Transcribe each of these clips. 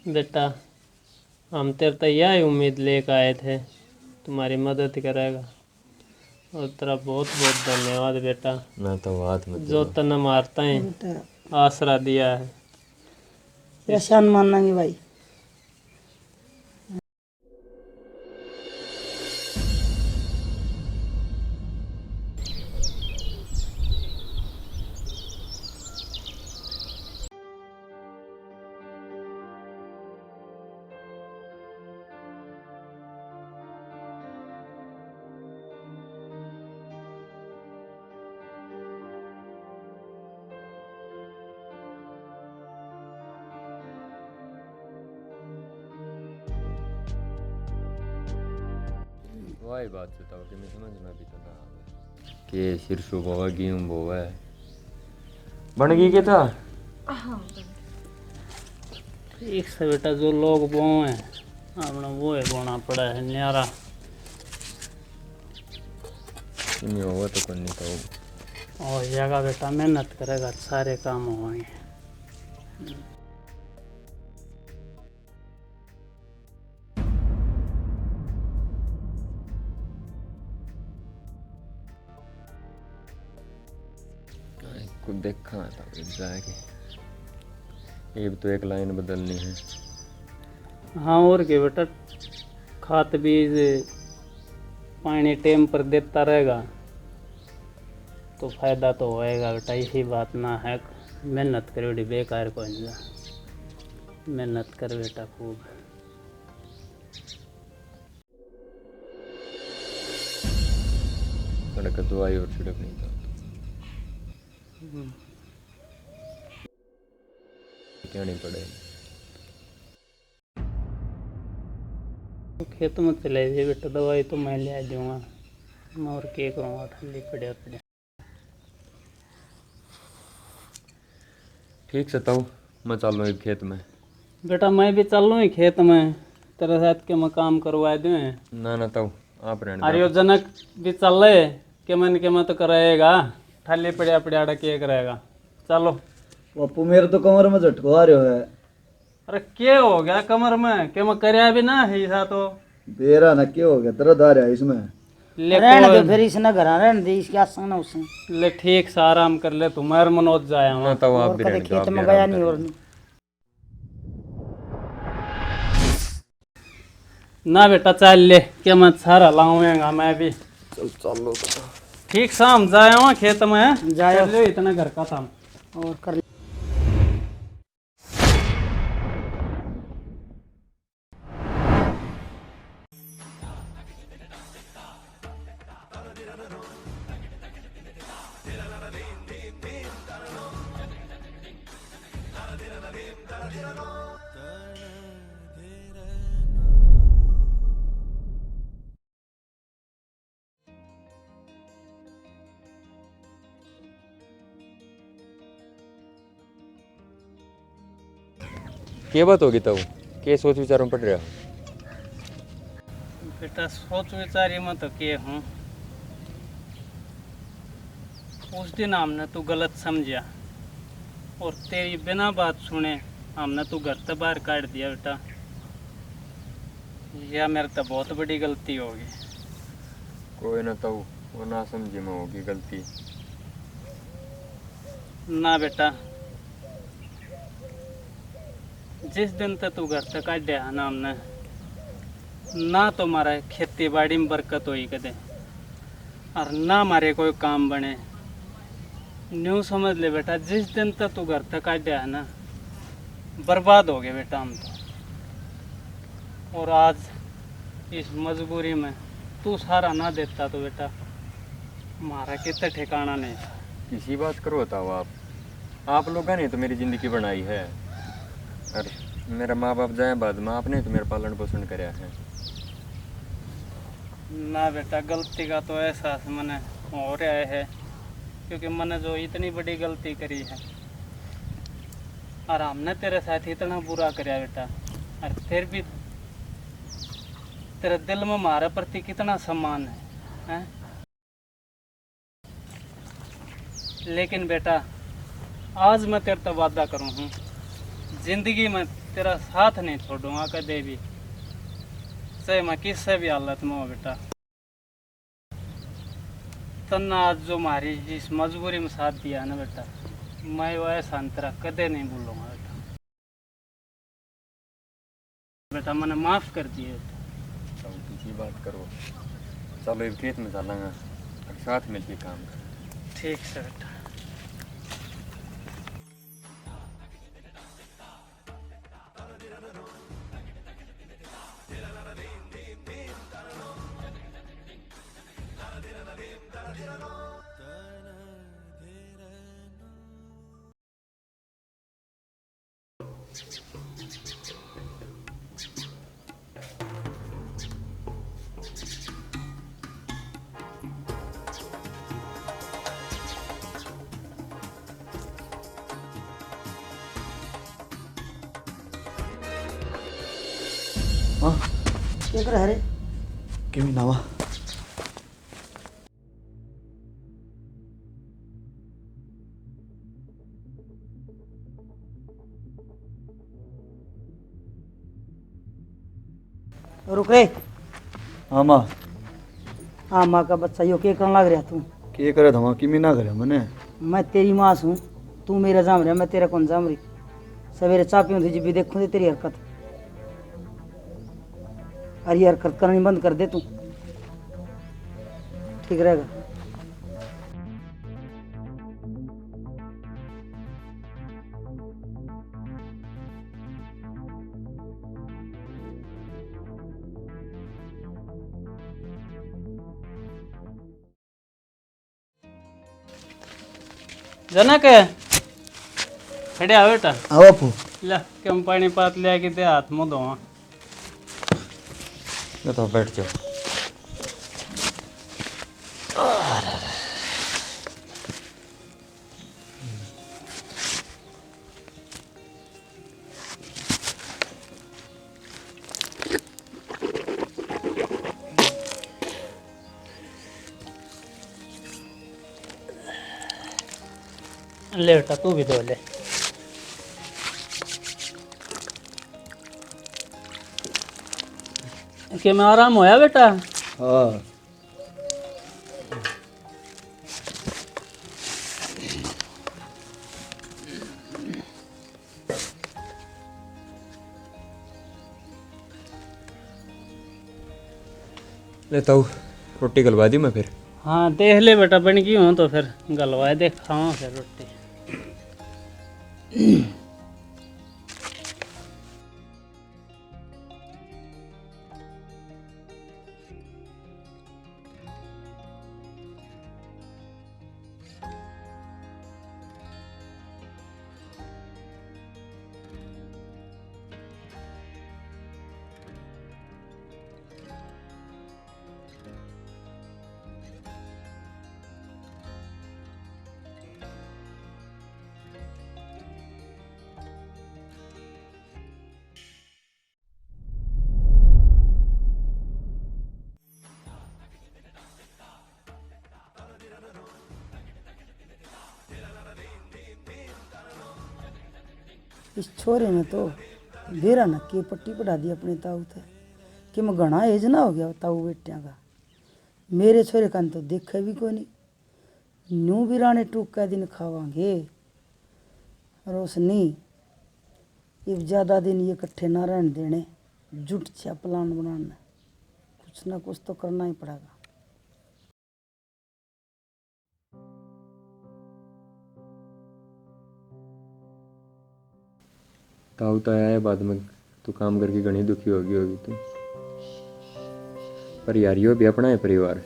बेटा हम तेरे तो यही उम्मीद लेकर आए थे, तुम्हारी मदद करेगा। और तेरा बहुत बहुत धन्यवाद बेटा, ना तो बात मत जो करो। तने मारता है बेटा आसरा दिया है। परेशान मानेंगे भाई। वही बात बताओ कि मैं समझ में भी तो ना आवे कि सिरसु बोवा गेहूं बोवा है बन गई के था। ठीक से बेटा, जो लोग बोए हैं अपना वो है बोना पड़ा है न्यारा। नहीं होगा तो कोई नहीं तो और जगह बेटा मेहनत करेगा सारे काम होंगे। कुछ देखा था जाके एक तो एक लाइन बदलनी है। हाँ और क्या बेटा, खाद बीज पानी टाइम पर देता रहेगा तो फायदा तो होएगा बेटा। यही बात ना है, मेहनत कर बेटी, बेकार को नहीं जा। मेहनत कर बेटा खूब। सड़क दवाई और छिड़क नहीं था क्या नहीं पड़े। तो खेत में चले जाइए बेटा, दवाई तो मैं ले दूँगा। मैं और के करूँगा, ठंडी पड़े पड़े। ठीक से तो मैं चल रहा खेत में। बेटा मैं भी चल लूँ खेत में, तेरे साथ के मैं काम करवा दूँ। ना ना तो आप रहने अरे दो। वो जनक भी चल रहे के मन तो कराएगा, ठाली पड़िया पड़िया के करेगा। चलो। पप्पू मेरे तो कमर में झटको आ रहा है। अरे क्या हो गया कमर में, के मैं करया भी ना है ऐसा तो। बेरा ना क्या हो गया, दर्द आ रहा है इसमें। ले रहने दो फिर, इसने घर रहने दे, इसके आसन ना उसने। ले ठीक से आराम कर ले, तू मेरे मनोज जाया ना वहाँ। तो आप और भी कदे रहने दो, खेत आप भी में गया आराम नहीं कर और लो। नहीं। ना बेटा चल ले, के मैं सारा लाऊंगा मैं भी। चलो ठीक शाम जाया वहाँ खेत में, जायो। कर ले इतना घर का काम। और कर क्या बात होगी तो क्या सोच विचारों में पड़ रहा हो। बेटा सोच विचारी में तो के हूँ, उस दिन हमने तू गलत समझा और तेरी बिना बात सुने हमने तू घर से बाहर काट दिया बेटा। यह मेरे तो बहुत बड़ी गलती होगी। कोई ना तो वो ना समझी में होगी गलती। ना बेटा, जिस दिन तक तू घर से काट दिया ना हमने, ना तो हमारा खेती बाड़ी में बरकत हुई कदे और ना हमारे कोई काम बने। न्यू समझ ले बेटा, जिस दिन तक तू घर तक काट दिया है ना, बर्बाद हो गए बेटा हम तो। और आज इस मजबूरी में तू सारा ना देता तो बेटा हमारा कितना ठिकाना नहीं था। किसी बात करो बताओ आप लोगों ने तो मेरी ज़िंदगी बनाई है और मेरा माँ बाप जाए बाद में आपने तो मेरा पालन पोषण कराया है। ना बेटा, गलती का तो एहसास मैंने हो रहा है, क्योंकि मैंने जो इतनी बड़ी गलती करी है और हमने तेरे साथ इतना बुरा कराया बेटा, और फिर भी तेरे दिल में हमारे प्रति कितना सम्मान है? लेकिन बेटा आज मैं तेरे तो वादा करूँ हूँ, जिंदगी में तेरा साथ नहीं छोड़ूंगा कदे भी, चाहे मैं किसी भी हालत में हो बेटा। तन्ना आज जो मारी इस मजबूरी में साथ दिया ना बेटा, मैं वो एहसान तेरा कदे नहीं भूलूंगा बेटा। बेटा मैंने माफ कर दिए बेटा। तो किसी बात करो, चलो एक खेत में चलेंगे और साथ मिलके काम करें। ठीक से बेटा। हाँ क्या कर रे केमी नावा रुक रे। हाँ माँ। हाँ माँ का बच्चा यो के करने लग रहा तू? के करे था किमी ना करे मने? मैं तेरी माँ हूँ, तू मेरा जाम रहा, मैं तेरा कौन जाम रही? सवेरे चाह पीऊँ थी जब भी देखूँ तेरी हरकत, अरे हरकत करनी बंद कर दे तू, ठीक रहेगा। जनक खड़े आ बेटा। आओ बापू। ले कम पानी पात ले के दे, हाथ मुँह धोवा। तो बैठ जाओ। ले बेटा तू भी धो ले। कि मैं आराम होया बेटा? हाँ लेता हूँ, रोटी गलवा दी मैं फिर। हाँ देख ले बेटा, बन गई हूँ तो फिर गलवाए दे, खाओ फिर रोटी। इस छोरे ने तो देरा न के पट्टी पढ़ा दी अपने ताऊ थे कि मैं घना एज ना हो गया ताऊ बेटिया का। मेरे छोरे का तो देखे भी कोई नहीं, न्यू भी राने टूक का दिन खावांगे रोशनी। अब ज़्यादा दिन ये इकट्ठे ना रहने देने, जुट छा प्लान बनाना, कुछ ना कुछ तो करना ही पड़ेगा। ताऊ तो आया है बाद में, तू काम करके घनी दुखी होगी तू, पर यार यो भी अपना है परिवार।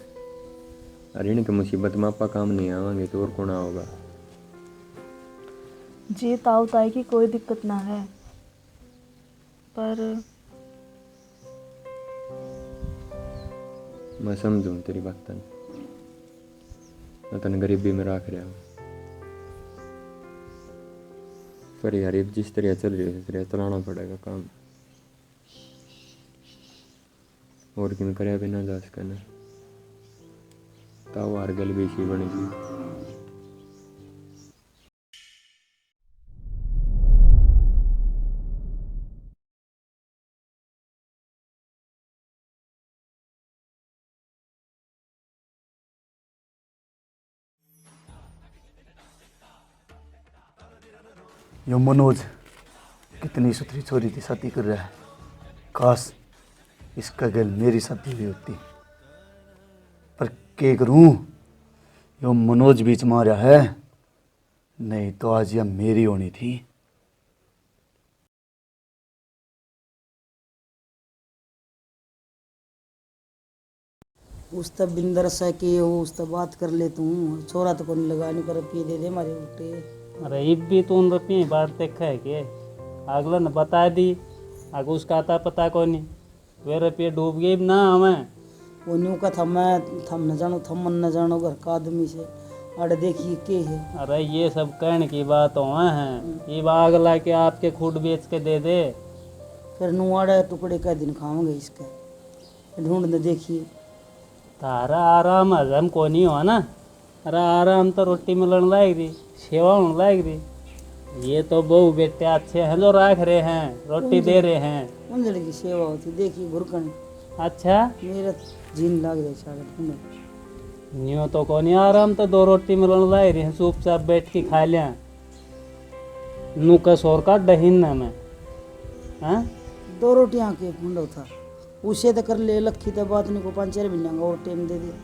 अरे इनके मुसीबत में आपा काम नहीं आवांगे तो और कौन आओगा? जी ताऊ ताई की कोई दिक्कत ना है, पर मैं समझूं तेरी बात, मैं तन गरीबी में रख रहा हूँ, पर यार अब जिस तरह चल रही है उस तरह चलाना पड़ेगा काम, और किन करे बिना जा सकना। ताऊ हार गल भी इसी बनेगी। यो मनोज कितनी सुथरी छोरी थी शादी कर रहा है। काश इसका गल मेरी शादी हुई होती। पर के करूं, यो मनोज बीच मारा है, नहीं तो आज यह मेरी होनी थी। उस तब बिंदर सा के हो उस तब बात कर ले तू। छोरा तो कोनी लगा नहीं पर पी दे दे मारे उल्टे। अरे इब भी तू उन रुपये बात देखा है के अगला ने बता दी आगे उसका आता पता को नहीं वे रुपये डूब गए ना हमें वो न्यू का थम न जानो थम मन न जानो घर का आदमी से अरे देखिए के है। अरे ये सब कहने की बात हो हैं ये आग ला के आपके खूट बेच के दे दे फिर नुआड़ा टुकड़े का दिन खाओगे इसका ढूंढ ने देखिए। तारा आराम हजम को नहीं हो ना। अरे आराम तो रोटी मिलन लायक रही सेवा होने लायक रही। ये तो बहू बेटे अच्छे हैं जो राख रहे हैं रोटी दे रहे हैं। मंजल की सेवा होती देखिए घुरकन। अच्छा मेरा जीन लाग रहा सारा ढूंढो। न्यू तो को नहीं आराम तो दो रोटी मिलन लायक रही हैं चुपचाप बैठ के खा लिया नू कसौर का डहीन ना मैं हाँ 2 रोटियां के ढूंढो था उसे तो कर ले लखी तो बात नहीं को 5-4 महीना और टाइम दे दिया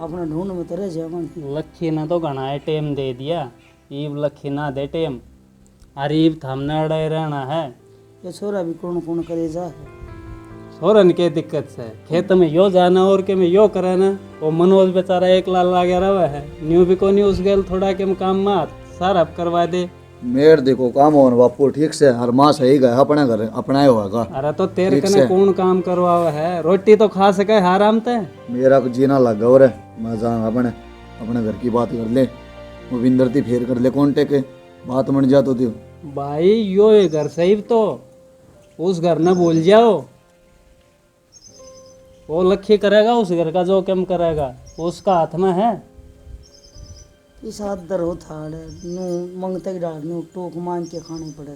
अपना ढूंढ में तो रह जाए। लखी ने तो घना टेम दे दिया ईब लखी ना दे टेम अरे ईब थमने अड़े रहना है। ये छोरा भी कौन कौन करे जा है। सोरन के दिक्कत से खेत में यो जाना और के में यो करे ना वो मनोज बेचारा एक लाल लागे रहा है न्यू भी को नहीं उस गेल थोड़ा के काम मार सारा करवा दे। मेर देखो काम हो बापू ठीक से हर मास सही गया अपने घर अपना ही होगा। अरे तो तेरे कने कौन काम करवावा है रोटी तो खा सके आराम ते मेरा को जीना लग गया और मैं जा अपने अपने घर की बात कर ले वो बिंदर थी फेर कर ले कौन टेके बात बन जा तो थी भाई यो ये घर सही तो उस घर न भूल जाओ वो लक्ष्य करेगा उस घर का जो कम करेगा उसका हाथ में है। इस आदर हो था नू मंगते की डाल नू टोक मान के खाने पड़े।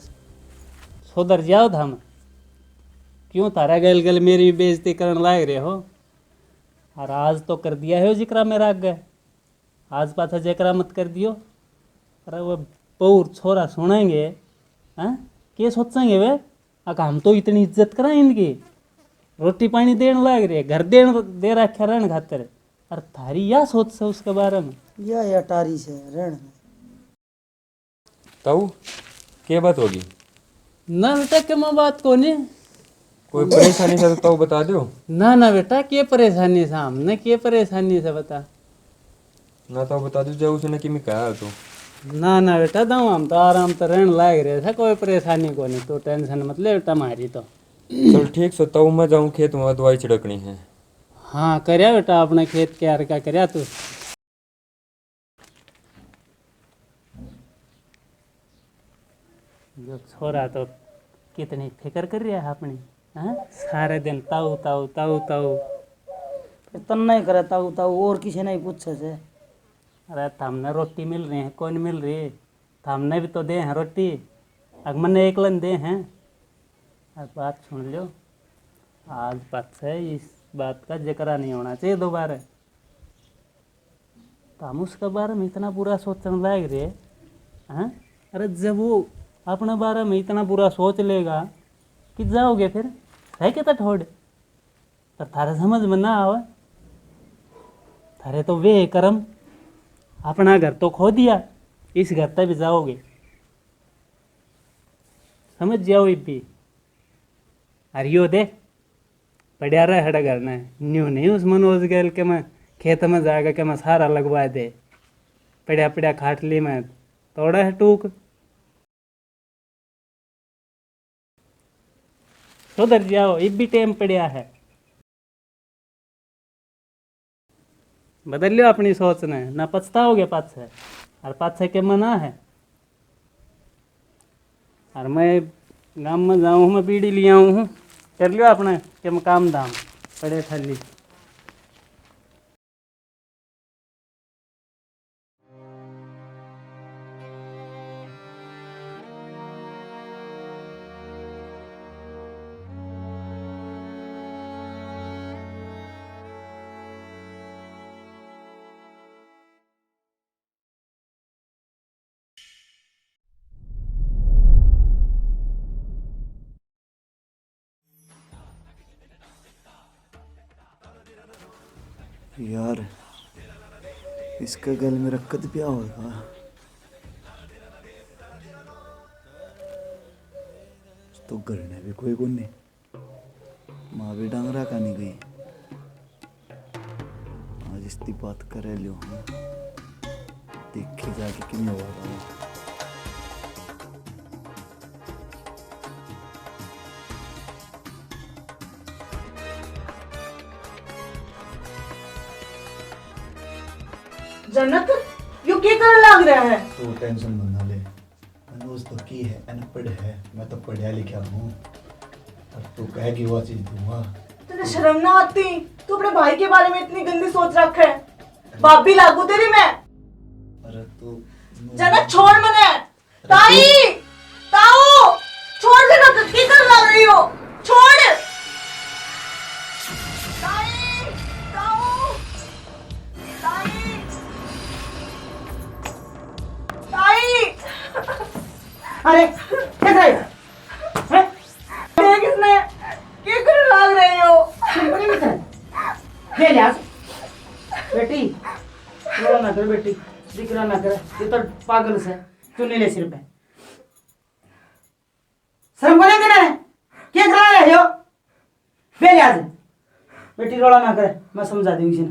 सुधर जाओ धाम क्यों तारा गल गल मेरी बेइज्जती करने लायक रहे हो। और आज तो कर दिया है जिक्रा मेरा आगे आज पाछा जकरा मत कर दियो। अरे वो पौर छोरा सुनेंगे हैं के सोचेंगे वे हम तो इतनी इज्जत करा इनकी रोटी पानी देने लायक रहे घर दे रखा रहने खातिर। अरे थारी या सोच से उसके बारे में या टारी से रण ताऊ क्या बात होगी ना बेटा के मैं बात को नहीं कोई परेशानी से तो ताऊ बता दो ना बेटा के परेशानी से हमने के परेशानी से बता ना ताऊ बता दो जो उसने कि मैं कहा तो ना बेटा दाऊ हम तो आराम तो रहने लायक रहे थे कोई परेशानी को नहीं तो टेंशन मत ले बेटा हमारी तो। चल ठीक सो ताऊ मैं जाऊँ खेत में दवाई छिड़कनी है। हाँ करया बेटा अपने खेत के यार का करया तू जो छोरा तो कितनी फिक्र कर रहा है अपनी हाँ सारे दिन ताऊ ताऊ ताऊ ताऊ तन नहीं करे ताऊ ताऊ और किसी नहीं पूछे से। अरे हमने रोटी मिल रही है कौन मिल रही है हमने भी तो दे हैं रोटी अगमन ने एक लन दे हैं। अब बात सुन लो आज बात है इस बात का जिक्र नहीं होना चाहिए दोबारा। तो हम उसके बारे में इतना बुरा सोचने लायक रहे हैं। अरे जब वो अपने बारे में इतना बुरा सोच लेगा कि जाओगे फिर है क्या ठोड़ पर थारे समझ में ना आवे थारे तो वे कर्म अपना घर तो खो दिया इस घर तक भी जाओगे समझ जाओ भी। अरियो दे पड़ा रहा है घर ने न्यू नहीं उस मनोज गैल के मैं खेत में जाकर के मैं सारा लगवा दे पड़ा पड़ा खाटली में तोड़ा है टूक सुधर जाओ इब भी टाइम पड़ा है बदल लो अपनी सोच ने ना पछताओगे पाछे और पाछे के मना है। और मैं गाँव में जाऊँ मैं बीड़ी लिया हूँ कर लियो अपने के मैं काम दाम पड़े खाली। यार इसका गल मेरा कद ब्याह होगा। तो घर ने भी कोई नहीं, माँ भी डांगरा का नहीं गई। आज इसकी बात करे लियो हम, देखे जाके कि नहीं होगा। जनक यू क्या कर लग रहा है? तो टेंशन मत ले, मनोज तो की है, अनपढ़ है, मैं तो पढ़ा लिखा हूँ। और तू कहेगी वो चीज दूंगा। तुझे शर्म ना आती? तू अपने भाई के बारे में इतनी गंदी सोच रखा है। बाप भी लागू तेरी मैं। अरे तू जनक छोड़ मने। ताई ताऊ छोड़ दे ना, क्या कर लग रही हो? छोड़ ताई ताऊ ताई ताई। अरे क्या कर हैं? ये किसने क्या कर लग रही हो? बड़ी मित्र ले ले आज बेटी, रोना ना कर बेटी, दिखरा ना कर, ये तो पागल से चुन्नी ले सिर पे। शर्म को नहीं देना है, क्या करा रहे हो? ले ले आज बेटी, रोला ना कर, मैं समझा दूंगी इसे।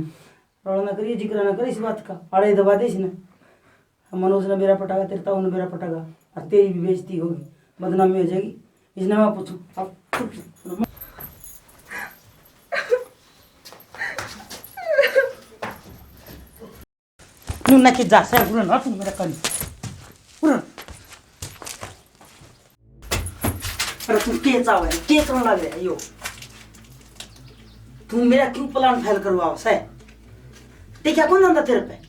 रोला ना करिए, जिक्र ना कर इस बात का, अड़े दबा दे इसे। मनोज ने मेरा पटाखा, तेरे ताऊ ने मेरा पटाखा, और तेरी भी बेइज्जती होगी, बदनामी हो जाएगी। इसने मैं पूछूं अब तू ना कि जा से पूरा ना तू मेरा कर पूरा। अरे तू क्या चाव है, क्या करने लग रहा है यो? तू मेरा क्यों प्लान फेल करवाओ से? ते क्या कौन जानता तेरे पे?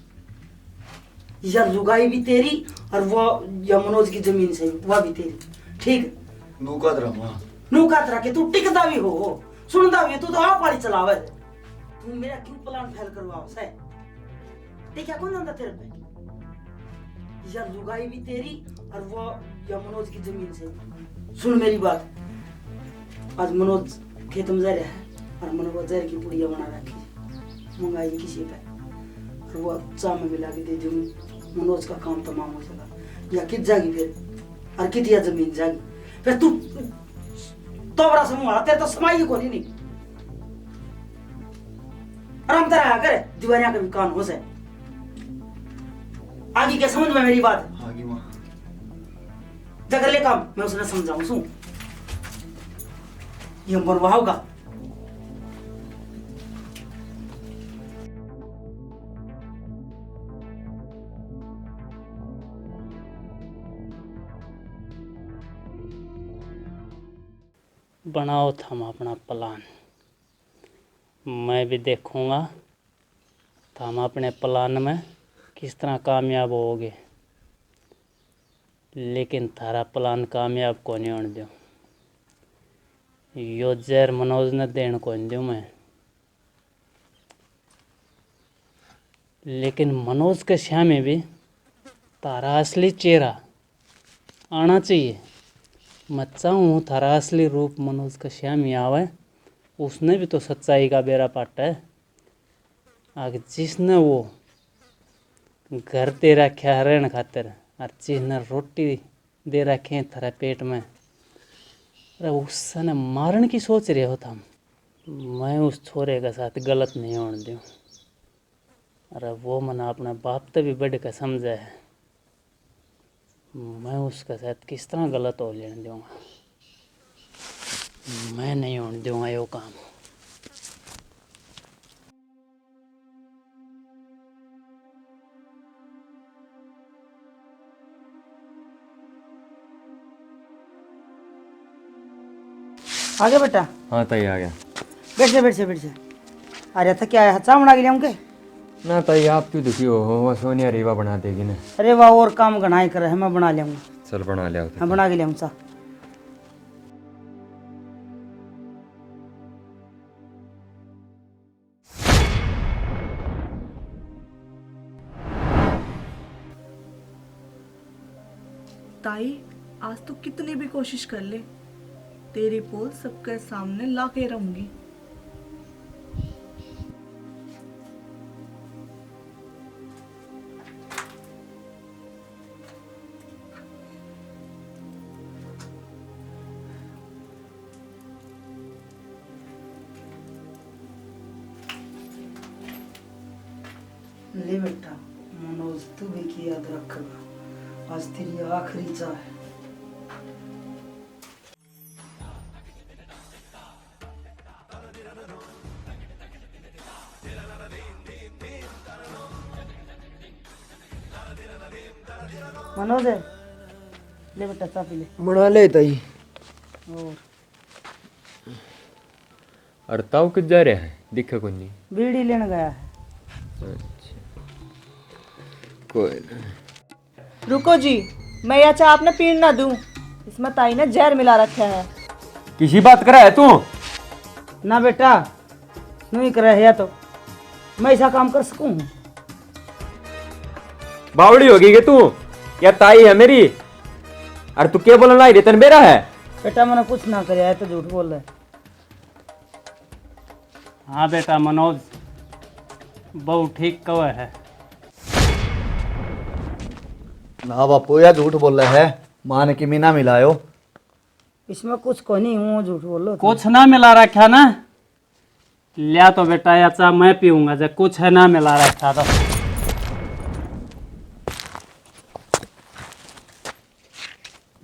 यार लुगाई भी तेरी और वो या मनोज की जमीन से वह भी तेरी, ठीक? नूका तेरा माँ नूका तरह के तू टिकता भी हो, सुनता भी, तू तो आप वाली चलावे। तू मेरा क्यों प्लान फेल करवाओ से? ते क्या कौन जानता तेरे पे? यार लुगाई भी तेरी और वो या मनोज की जमीन से। सुन मेरी बात, आज मनोज खेत में जा रहा है और मनोज जहर की पुड़िया बना रखी, मंगाई किसी पे, और वो चाय में मिला के दे दूंगी, मनोज का काम तमाम हो जाएगा। या कित जागी फिर, और कित या जमीन जागी फिर? तू तो बड़ा समूह तेरे तो समाई को नहीं। आराम तरह करे दीवारियां का भी कान हो से। आगे क्या समझ में मेरी बात? आगे माँ जगह ले काम मैं उसने समझाऊं सू ये बनवा होगा। बनाओ थम अपना प्लान, मैं भी देखूंगा थम अपने प्लान में किस तरह कामयाब होगे। लेकिन थारा प्लान कामयाब को नहीं होने दूँ। यो जहर मनोज ने देने को नहीं दूँ मैं। लेकिन मनोज के सामने भी तारा असली चेहरा आना चाहिए। मैं चाहूँ थारा असली रूप मनोज का सामने आवे। उसने भी तो सच्चाई का बेड़ा पाटा है। आगे जिसने वो घर दे रखा है रहने खातिर, और जिसने रोटी दे रखे हैं थारे पेट में, अरे उसने मारने की सोच रहे हो तुम। मैं उस छोरे के साथ गलत नहीं होने दूँ। अरे वो मना अपने बाप से भी बढ़ के समझे है। मैं उसके साथ किस तरह गलत हो लेने दूँगा। मैं नहीं होने दूँगा यो काम। आ गया बेटा? हाँ ताई आ गया। बैठ जा बैठ जा बैठ जा। आ रहा था क्या है, चाय बना के लियाऊं के? ना ताई आप क्यों दुखी हो, वो सोनिया रीवा बना देगी ना। अरे वाह, और काम घनाई कर है, मैं बना लियाऊंगा। चल बना लिया। हाँ बना के लियाऊं चाय। ताई आज तो कितनी भी कोशिश कर ले, तेरी पोल सबके सामने ला के रहूंगी। ले बेटा मनोज, तू भी की याद रखना, आज तेरी आखिरी चाह है। मनोज है, ले बेटा चाह पी ले। बना ले ताई। और और ताऊ किस जा रहा है, दिखा कोई नहीं। बीड़ी लेने गया है। अच्छा कोई ना। रुको जी, मैं यह चाय आपने पीने ना दूं, इसमें ताई ने जहर मिला रखा है। किसी बात करा है तू? ना बेटा, नहीं कर रहा है तो मैं ऐसा काम कर सकूं? बावड़ी होगी कि तू? या ताई है मेरी? और तू क्या बोलना है, रेतन मेरा है? बेटा मैंने कुछ ना करे है तो झूठ बोल रहा है। हाँ बेटा मनोज, बहु ठीक कवा है। ना बापू या झूठ बोल रहा है, मान की मीना मिलायो। इसमें कुछ को नहीं हूँ, झूठ बोल लो। कुछ ना मिला रखा ना, लिया तो बेटा या चाह मैं पीऊंगा, जब कुछ है ना मिला रखा तो।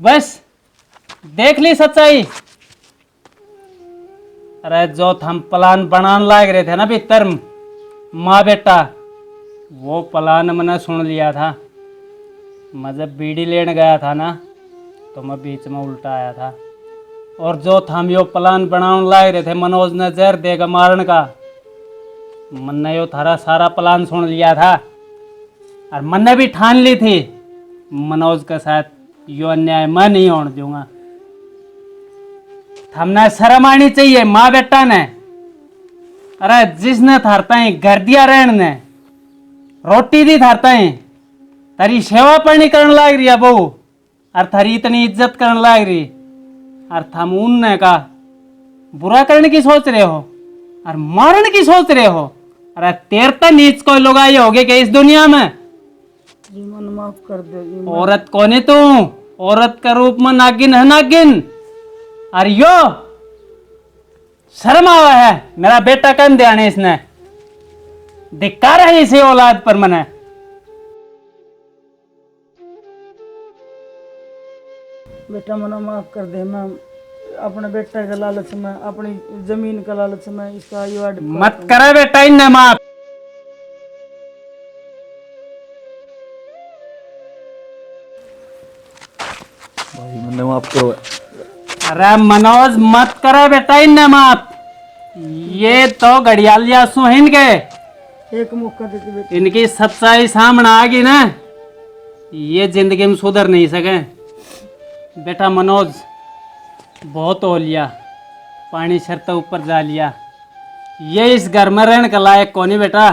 बस देख ली सच्चाई। अरे जो हम प्लान बनाने लाग रहे थे ना भीतर माँ बेटा, वो प्लान मैंने सुन लिया था। मैं जब बीड़ी लेने गया था ना, तो मैं बीच में उल्टा आया था। और जो हम यो प्लान बनाने लाग रहे थे, मनोज ने जहर देगा मारने का, मैंने यो थारा सारा प्लान सुन लिया था। और मैंने भी ठान ली थी मनोज के साथ यो अन्याय मैं नहीं होने दूंगा। हमने शर्म आनी चाहिए माँ बेटा ने। अरे जिसने थारता है घर दिया रहने ने, रोटी दी थारता है, तारी सेवा पानी करने लाग रही है बहू, और थारी इतनी इज्जत करने लाग रही, और थम उनने का बुरा करने की सोच रहे हो और मारने की सोच रहे हो। अरे तेरता नीच कोई लोग आए होगे क्या इस दुनिया में? जी मन माफ कर दो जी। औरत कौन है तू? औरत का रूप में नागिन है नागिन। और यो शर्म आवा है, मेरा बेटा कन ध्यान है, इसने धिक्कार है इसी औलाद पर। मने बेटा मना माफ कर दे। मैं अपने बेटा का लालच में, अपनी जमीन का लालच में इसका युवाड मत करे बेटा इन्हें माफ। भाई मैंने माफ करो। अरे मनोज मत करे बेटा इन्हें माफ। ये तो घड़ियाल आंसू हैं इनके। एक मौका देते बेटा। इनकी सच्चाई सामने आ गई ना, ये जिंदगी में सुधर नहीं सके। बेटा मनोज बहुत हो लिया, पानी सर तो ऊपर जा लिया। ये इस घर में रहने के लायक कौन है बेटा?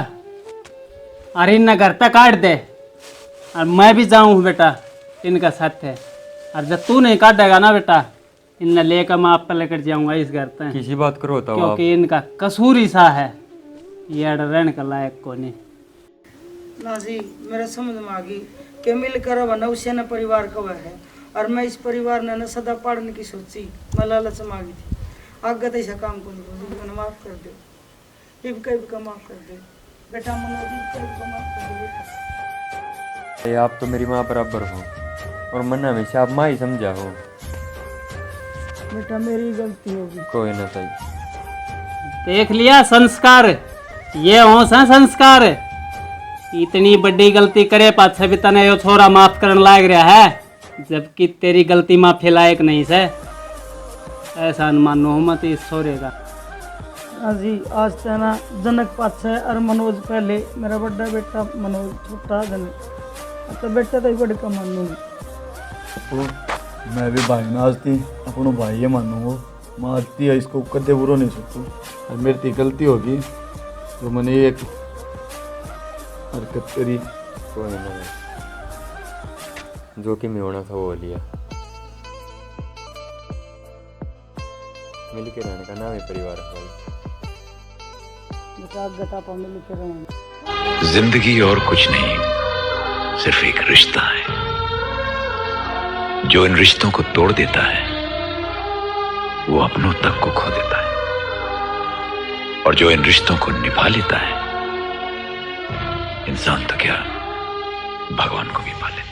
अरे इन घर तक काट दे और मैं भी जाऊँ बेटा इनका साथ है। और जब तू नहीं काटेगा ना बेटा, इन्हें लेकर मैं आप पे लेकर जाऊंगा इस घर तक। किसी बात करो तो क्योंकि इनका कसूर ही सा है, ये रहने के लायक कौन है। ना जी, मेरे समझ में आ गई कि मिलकर अब नौसेना परिवार का है, और मैं इस परिवार ने न सदा पाड़ने की सोची। मैं लालच में आ गई थी, आगे तो ऐसा काम को नहीं। मैंने माफ कर दो, इब का माफ कर दे बेटा। मनोज का माफ कर दो बेटा। ये आप तो मेरी माँ बराबर हो, और मन हमेशा आप माँ ही समझा हो। बेटा मेरी गलती होगी। कोई ना ताई। देख लिया संस्कार, ये हो संस्कार। इतनी बड़ी गलती करे पाछे भी तने यो छोरा माफ करने लाग रहा है, जबकि तेरी गलती माफी लायक नहीं से। ऐसा अनुमान हो मत इस छोरे का। हाँ जी, आज तो ना जनक पाछे और मनोज पहले। मेरा बड़ा बेटा मनोज, छोटा जनक। तो बेटा तो बड़े का मानूंगी। मैं भी भाई नाचती अपनो भाई ये मानूंगो। मारती है इसको कदे बुरो नहीं सकूँ। और मेरी थी गलती होगी तो मैंने एक हरकत करी। कोई ना, जो कि मैं होना था वो लिया। मिल के रहने का नाम है परिवार है भाई। बेटा गता पा मिल के रहेंगे। जिंदगी और कुछ नहीं, सिर्फ एक रिश्ता है। जो इन रिश्तों को तोड़ देता है, वो अपनों तक को खो देता है। और जो इन रिश्तों को निभा लेता है, इंसान तो क्या भगवान को भी पा लेता है।